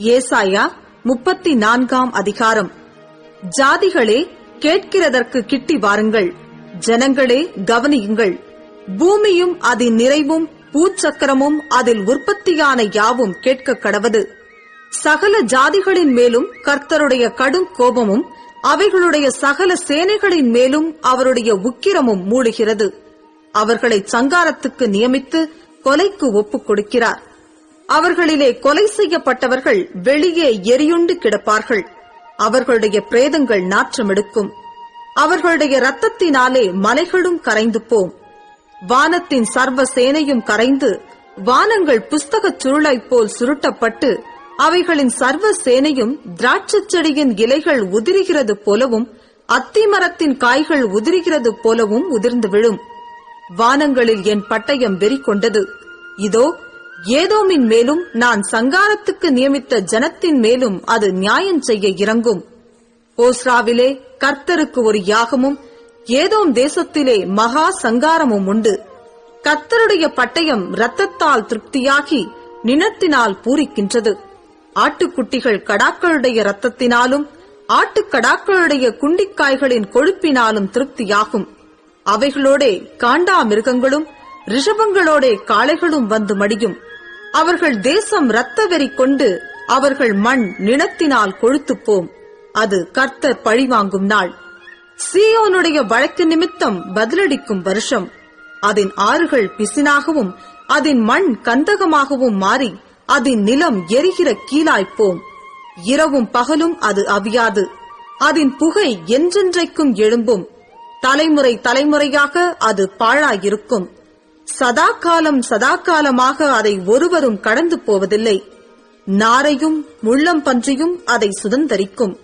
ஏசாயா 34 அதிகாரம். ஜாதிகளே, கேட்கிறதற்கு கிட்டி வாருங்கள். ஜனங்களே, கவனியுங்கள். பூமியும் அதன் நிறைவும் பூச்சக்கரமும் அதில் உற்பத்தியான யாவும் கேட்க கடவது. சகல ஜாதிகளின் மேலும் கர்த்தருடைய கடும் கோபமும் அவைகளுடைய சகல சேனைகளின் மேலும் அவருடைய உக்கிரமும் மூடுகிறது. அவர்களை சங்காரத்துக்கு நியமித்து கொலைக்கு ஒப்புக் கொடுக்கிறார். அவர்களிலே கொலை செய்யப்பட்டவர்கள் வெளியே எரியுண்டு கிடப்பார்கள். அவர்களுடைய பிரேதங்கள் நாற்றமெடுக்கும். அவர்களுடைய இரத்தத்தினாலே மலைகளும் கரைந்து போம். வானத்தின் சர்வ சேனையும் கரைந்து வானங்கள் புஸ்தகச் சுருளைப் போல் சுருட்டப்பட்டு அவைகளின் சர்வ சேனையும் திராட்சைச் செடியின் இலைகள் உதிர்கிறது போலவும் அத்திமரத்தின் காய்கள் உதிர்கிறது போலவும் உதிர்ந்து விழும். வானங்களில் என் பட்டயம் வெறி கொண்டது. இதோ, ஏதோமின் மேலும் நான் சங்காரத்துக்கு நியமித்த ஜனத்தின் மேலும் அது நியாயம் செய்ய இறங்கும். போஸ்ராவிலே கர்த்தருக்கு ஒரு யாகமும் ஏதோம் தேசத்திலே மகா சங்காரமும் உண்டு. கர்த்தருடைய பட்டயம் இரத்தத்தால் திருப்தியாகி நினத்தினால் பூரிக்கின்றது. ஆட்டுக்குட்டிகள் கடாக்களுடைய இரத்தத்தினாலும் ஆட்டுக்கடாக்களுடைய குண்டிக்காய்களின் கொழுப்பினாலும் திருப்தியாகும். அவைகளோடே காண்டா மிருகங்களும் ரிஷபங்களோடே காளைகளும் வந்து மடியும். அவர்கள் தேசம் இரத்த வெறி கொண்டு அவர்கள் மண் நினத்தினால் கொழுத்துப்போம். அது கர்த்தர் பழிவாங்கும் நாள். சீயோனுடைய வழக்கு நிமித்தம் பதிலளிக்கும் வருஷம். அதன் ஆறுகள் பிசினாகவும் அதன் மண் கந்தகமாகவும் மாறி அதன் நிலம் எரிகிற கீழாய்ப்போம். இரவும் பகலும் அது அவியாது. அதன் புகை என்றென்றைக்கும் எழும்பும். தலைமுறை தலைமுறையாக அது பாழாயிருக்கும். சதா காலமாக அதை ஒருவரும் கடந்து போவதில்லை. நாரையும் முள்ளம்பன்றியும் அதை சுதந்தரிக்கும்.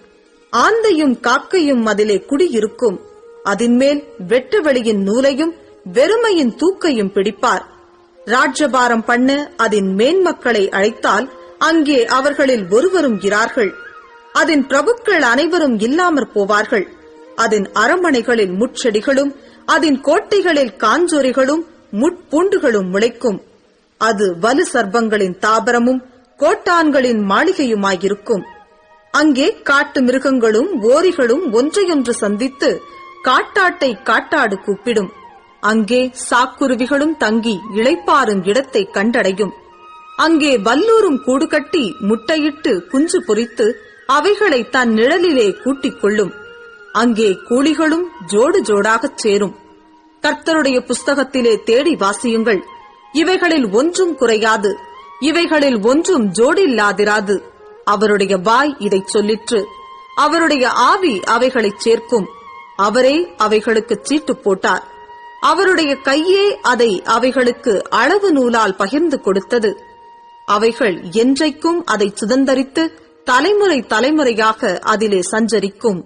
ஆந்தையும் காக்கையும் அதிலே குடியிருக்கும். அதின்மேல் வெட்டு வெளியின் நூலையும் வெறுமையின் தூக்கையும் பிடிப்பார். ராஜ்யபாரம் பண்ண அதன் மேன்மக்களை அழைத்தால் அங்கே அவர்களில் ஒருவரும் இரார்கள். அதன் பிரபுக்கள் அனைவரும் இல்லாமற் போவார்கள். அதன் அரண்மனைகளில் முட்செடிகளும் அதன் கோட்டைகளில் காஞ்சொரிகளும் முட்பூண்டுகளும் முளைக்கும். அது வலு சர்ப்பங்களின் தாபரமும் கோட்டான்களின் மாளிகையுமாயிருக்கும். அங்கே காட்டு மிருகங்களும் ஓரிகளும் ஒன்றையொன்று சந்தித்து காட்டாட்டை காட்டாடு கூப்பிடும். அங்கே சாக்குருவிகளும் தங்கி இளைப்பாறும் இடத்தை கண்டடையும். அங்கே வல்லூரும் கூடு கட்டி முட்டையிட்டு குஞ்சு பொரித்து அவைகளை தன் நிழலிலே கூட்டிக் கொள்ளும். அங்கே கூலிகளும் ஜோடு ஜோடாகச் சேரும். கர்த்தருடைய புஸ்தகத்திலே தேடி வாசியுங்கள். இவைகளில் ஒன்றும் குறையாது, இவைகளில் ஒன்றும் ஜோடில்லாதிராது. அவருடைய வாய் இதைச் சொல்லிற்று. அவருடைய ஆவி அவைகளைச் சேர்க்கும். அவரே அவைகளுக்குச் சீட்டு போட்டார். அவருடைய கையே அதை அவைகளுக்கு அளவு நூலால் பகிர்ந்து கொடுத்தது. அவைகள் என்றைக்கும் அதை சுதந்தரித்து தலைமுறை தலைமுறையாக அதிலே சஞ்சரிக்கும்.